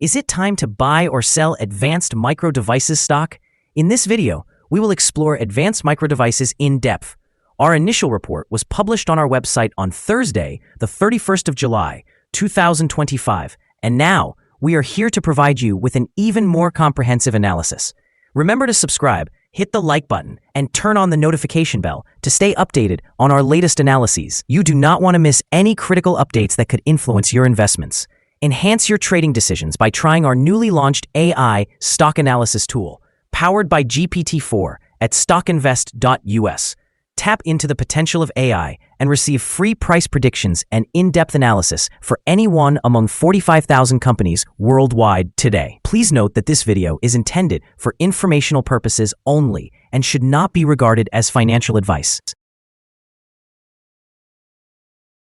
Is it time to buy or sell Advanced Micro Devices stock? In this video, we will explore Advanced Micro Devices in depth. Our initial report was published on our website on Thursday, the 31st of July, 2025, and now we are here to provide you with an even more comprehensive analysis. Remember to subscribe, hit the like button, and turn on the notification bell to stay updated on our latest analyses. You do not want to miss any critical updates that could influence your investments. Enhance your trading decisions by trying our newly launched AI stock analysis tool, powered by GPT-4 at StockInvest.us. Tap into the potential of AI and receive free price predictions and in-depth analysis for any one among 45,000 companies worldwide today. Please note that this video is intended for informational purposes only and should not be regarded as financial advice.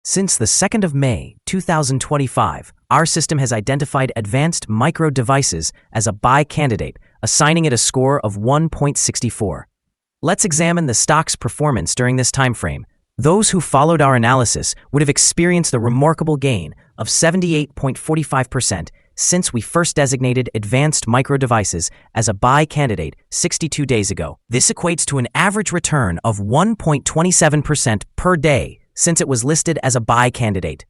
Since the 2nd of May, 2025, our system has identified Advanced Micro Devices as a buy candidate, assigning it a score of 1.64. Let's examine the stock's performance during this time frame. Those who followed our analysis would have experienced the remarkable gain of 78.45% since we first designated Advanced Micro Devices as a buy candidate 62 days ago. This equates to an average return of 1.27% per day since it was listed as a buy candidate.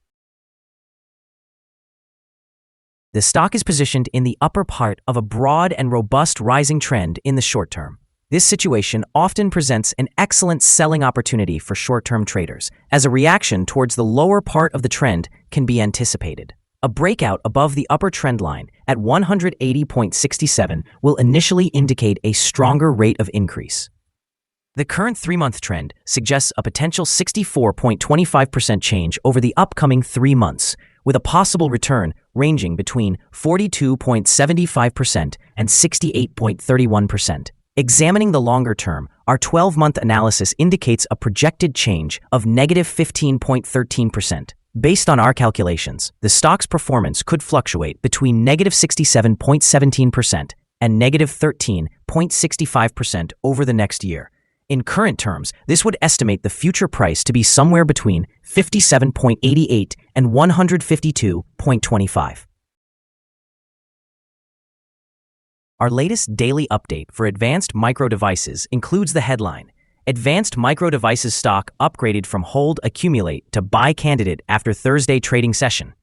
The stock is positioned in the upper part of a broad and robust rising trend in the short term. This situation often presents an excellent selling opportunity for short-term traders, as a reaction towards the lower part of the trend can be anticipated. A breakout above the upper trend line at 180.67 will initially indicate a stronger rate of increase. The current 3-month trend suggests a potential 64.25% change over the upcoming 3 months, with a possible return ranging between 42.75% and 68.31%. Examining the longer term, our 12-month analysis indicates a projected change of negative 15.13%. Based on our calculations, the stock's performance could fluctuate between negative 67.17% and negative 13.65% over the next year. In current terms, this would estimate the future price to be somewhere between 57.88 and 152.25. Our latest daily update for Advanced Micro Devices includes the headline, Advanced Micro Devices stock upgraded from hold accumulate to buy candidate after Thursday trading session.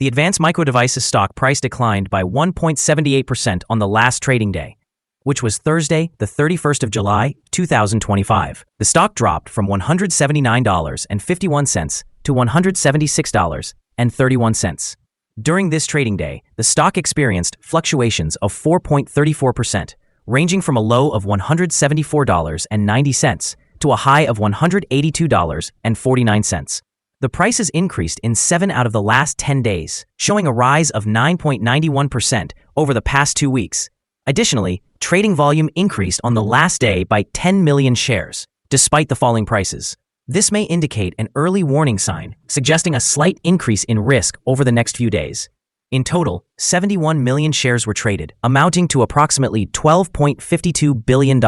The Advanced Micro Devices stock price declined by 1.78% on the last trading day, which was Thursday, the 31st of July, 2025. The stock dropped from $179.51 to $176.31. During this trading day, the stock experienced fluctuations of 4.34%, ranging from a low of $174.90 to a high of $182.49. The prices increased in 7 out of the last 10 days, showing a rise of 9.91% over the past 2 weeks. Additionally, trading volume increased on the last day by 10 million shares, despite the falling prices. This may indicate an early warning sign, suggesting a slight increase in risk over the next few days. In total, 71 million shares were traded, amounting to approximately $12.52 billion.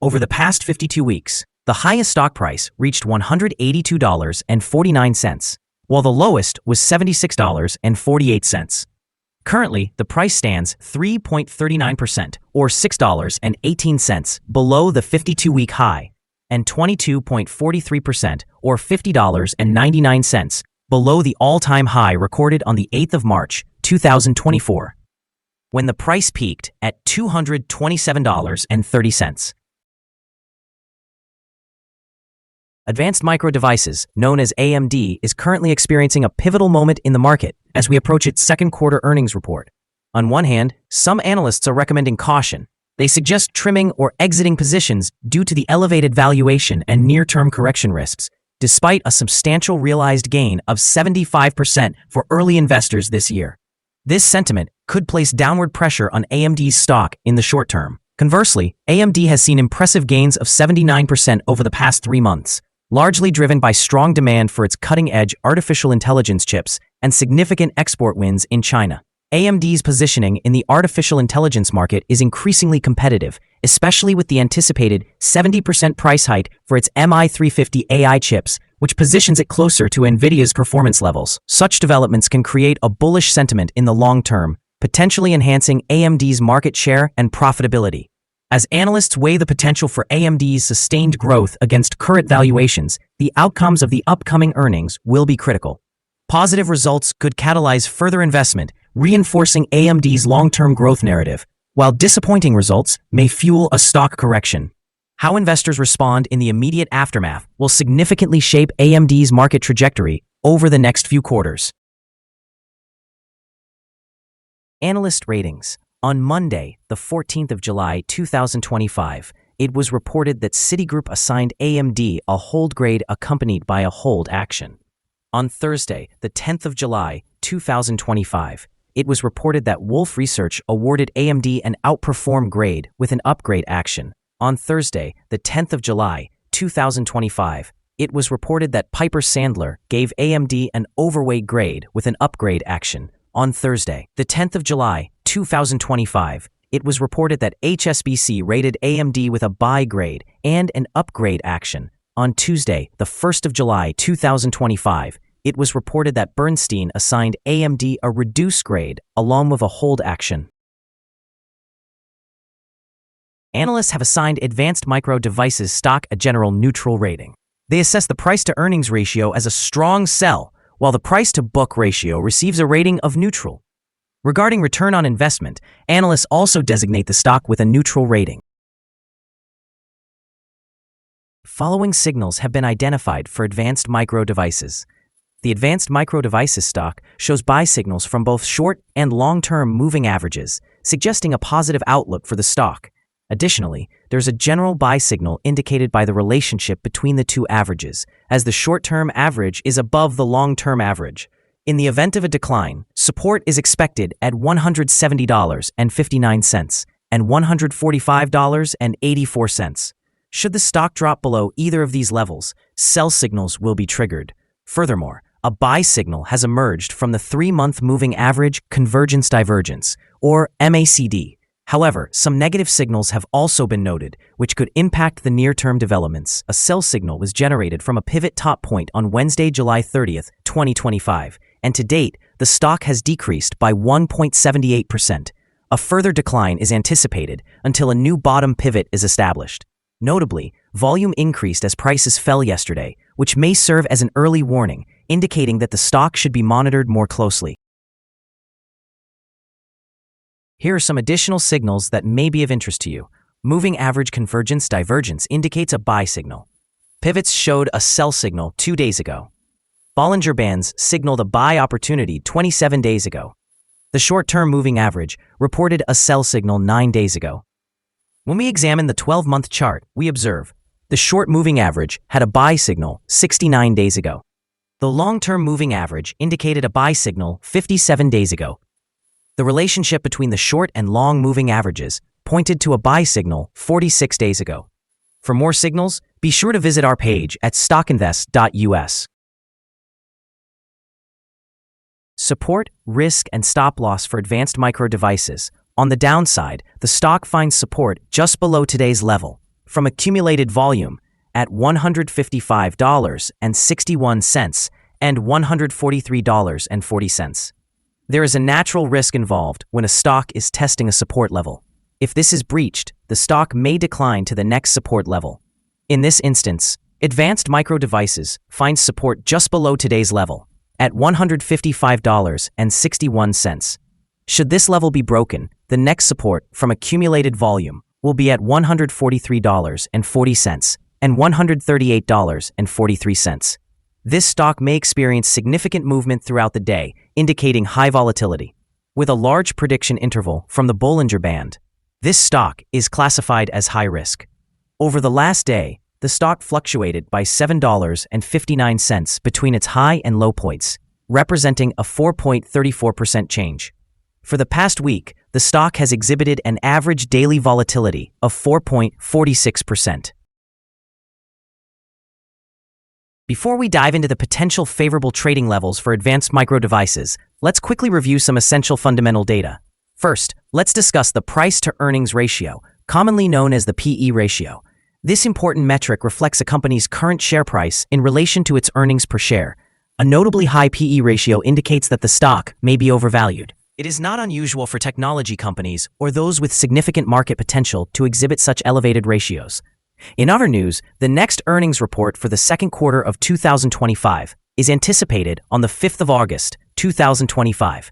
Over the past 52 weeks, the highest stock price reached $182.49, while the lowest was $76.48. Currently, the price stands 3.39% or $6.18 below the 52-week high, and 22.43% or $50.99 below the all-time high recorded on the 8th of March, 2024, when the price peaked at $227.30. Advanced Micro Devices, known as AMD, is currently experiencing a pivotal moment in the market as we approach its second quarter earnings report. On one hand, some analysts are recommending caution. They suggest trimming or exiting positions due to the elevated valuation and near-term correction risks, despite a substantial realized gain of 75% for early investors this year. This sentiment could place downward pressure on AMD's stock in the short term. Conversely, AMD has seen impressive gains of 79% over the past 3 months, largely driven by strong demand for its cutting-edge artificial intelligence chips and significant export wins in China. AMD's positioning in the artificial intelligence market is increasingly competitive, especially with the anticipated 70% price hike for its MI350 AI chips, which positions it closer to NVIDIA's performance levels. Such developments can create a bullish sentiment in the long term, potentially enhancing AMD's market share and profitability. As analysts weigh the potential for AMD's sustained growth against current valuations, the outcomes of the upcoming earnings will be critical. Positive results could catalyze further investment, reinforcing AMD's long-term growth narrative, while disappointing results may fuel a stock correction. How investors respond in the immediate aftermath will significantly shape AMD's market trajectory over the next few quarters. Analyst ratings. On Monday, the 14th of July 2025, it was reported that Citigroup assigned AMD a hold grade accompanied by a hold action. On Thursday, the 10th of July 2025, it was reported that Wolfe Research awarded AMD an outperform grade with an upgrade action. On Thursday, the 10th of July 2025, it was reported that Piper Sandler gave AMD an overweight grade with an upgrade action. On Thursday, the 10th of July 2025, it was reported that HSBC rated AMD with a buy grade and an upgrade action. On Tuesday, the 1st of July 2025, it was reported that Bernstein assigned AMD a reduce grade along with a hold action. Analysts have assigned Advanced Micro Devices stock a general neutral rating. They assess the price-to-earnings ratio as a strong sell, while the price-to-book ratio receives a rating of neutral. Regarding return on investment, analysts also designate the stock with a neutral rating. Following signals have been identified for Advanced Micro Devices. The Advanced Micro Devices stock shows buy signals from both short and long-term moving averages, suggesting a positive outlook for the stock. Additionally, there's a general buy signal indicated by the relationship between the two averages, as the short-term average is above the long-term average. In the event of a decline, support is expected at $170.59 and $145.84. Should the stock drop below either of these levels, sell signals will be triggered. Furthermore, a buy signal has emerged from the 3-month moving average convergence divergence, or MACD. However, some negative signals have also been noted, which could impact the near-term developments. A sell signal was generated from a pivot top point on Wednesday, July 30th, 2025, and to date, the stock has decreased by 1.78%. A further decline is anticipated until a new bottom pivot is established. Notably, volume increased as prices fell yesterday, which may serve as an early warning, indicating that the stock should be monitored more closely. Here are some additional signals that may be of interest to you. Moving average convergence divergence indicates a buy signal. Pivots showed a sell signal 2 days ago. Bollinger Bands signaled a buy opportunity 27 days ago. The short-term moving average reported a sell signal 9 days ago. When we examine the 12-month chart, we observe the short moving average had a buy signal 69 days ago. The long-term moving average indicated a buy signal 57 days ago. The relationship between the short and long moving averages pointed to a buy signal 46 days ago. For more signals, be sure to visit our page at StockInvest.us. Support, risk, and stop loss for Advanced Micro Devices. On the downside, the stock finds support just below today's level, from accumulated volume at $155.61 and $143.40. There is a natural risk involved when a stock is testing a support level. If this is breached, the stock may decline to the next support level. In this instance, Advanced Micro Devices finds support just below today's level, at $155.61. Should this level be broken, the next support from accumulated volume will be at $143.40 and $138.43. This stock may experience significant movement throughout the day, indicating high volatility. With a large prediction interval from the Bollinger Band, this stock is classified as high risk. Over the last day, the stock fluctuated by $7.59 between its high and low points, representing a 4.34% change. For the past week, the stock has exhibited an average daily volatility of 4.46%. Before we dive into the potential favorable trading levels for Advanced Micro Devices, let's quickly review some essential fundamental data. First, let's discuss the price-to-earnings ratio, commonly known as the PE ratio. This important metric reflects a company's current share price in relation to its earnings per share. A notably high PE ratio indicates that the stock may be overvalued. It is not unusual for technology companies or those with significant market potential to exhibit such elevated ratios. In other news, the next earnings report for the second quarter of 2025 is anticipated on the 5th of August, 2025.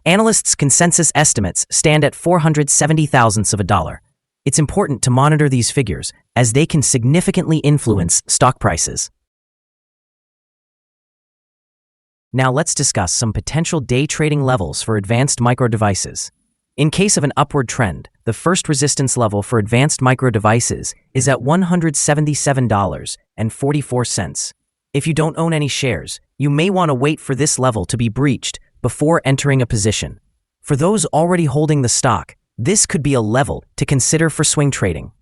Analysts' consensus estimates stand at 470 thousandths of a dollar. It's important to monitor these figures as they can significantly influence stock prices. Now let's discuss some potential day trading levels for advanced micro devices. In case of an upward trend, the first resistance level for advanced micro devices is at $177.44. If you don't own any shares, you may want to wait for this level to be breached before entering a position. For those already holding the stock, this could be a level to consider for swing trading.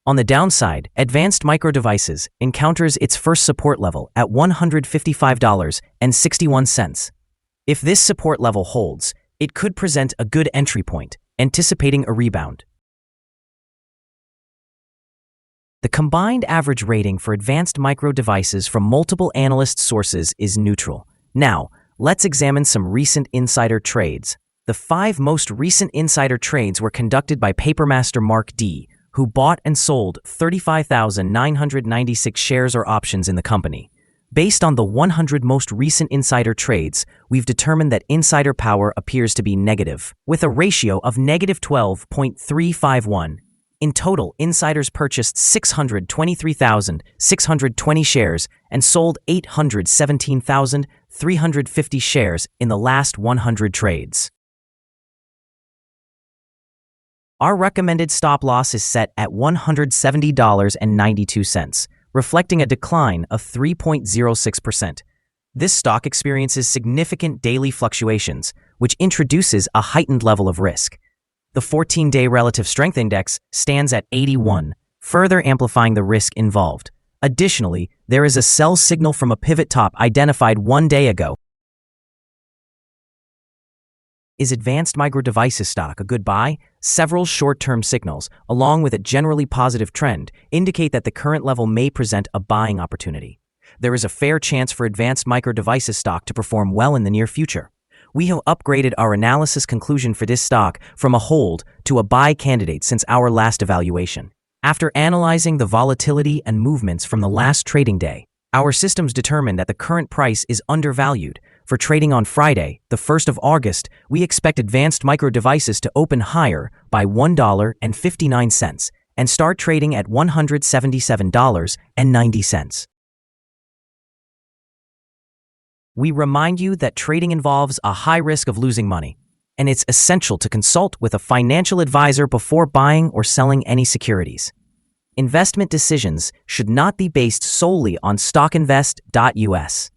On the downside, advanced micro devices encounters its first support level at $155.61. If this support level holds, it could present a good entry point, anticipating a rebound. The combined average rating for advanced micro devices from multiple analyst sources is neutral. Now, let's examine some recent insider trades. The 5 most recent insider trades were conducted by Papermaster Mark D., who bought and sold 35,996 shares or options in the company. Based on the 100 most recent insider trades, we've determined that insider power appears to be negative, with a ratio of negative 12.351. In total, insiders purchased 623,620 shares and sold 817,350 shares in the last 100 trades. Our recommended stop loss is set at $170.92, reflecting a decline of 3.06%. This stock experiences significant daily fluctuations, which introduces a heightened level of risk. The 14-day relative strength index stands at 81, further amplifying the risk involved. Additionally, there is a sell signal from a pivot top identified 1 day ago. Is advanced micro devices stock a good buy? Several short-term signals, along with a generally positive trend, indicate that the current level may present a buying opportunity. There is a fair chance for advanced micro devices stock to perform well in the near future. We have upgraded our analysis conclusion for this stock from a hold to a buy candidate since our last evaluation. After analyzing the volatility and movements from the last trading day, our systems determined that the current price is undervalued. For trading on Friday, the 1st of August, we expect advanced micro devices to open higher by $1.59 and start trading at $177.90. We remind you that trading involves a high risk of losing money, and it's essential to consult with a financial advisor before buying or selling any securities. Investment decisions should not be based solely on StockInvest.us.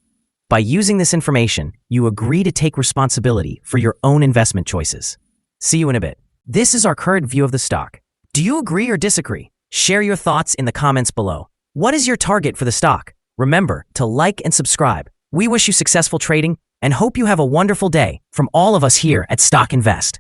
By using this information, you agree to take responsibility for your own investment choices. See you in a bit. This is our current view of the stock. Do you agree or disagree? Share your thoughts in the comments below. What is your target for the stock? Remember to like and subscribe. We wish you successful trading and hope you have a wonderful day from all of us here at Stock Invest.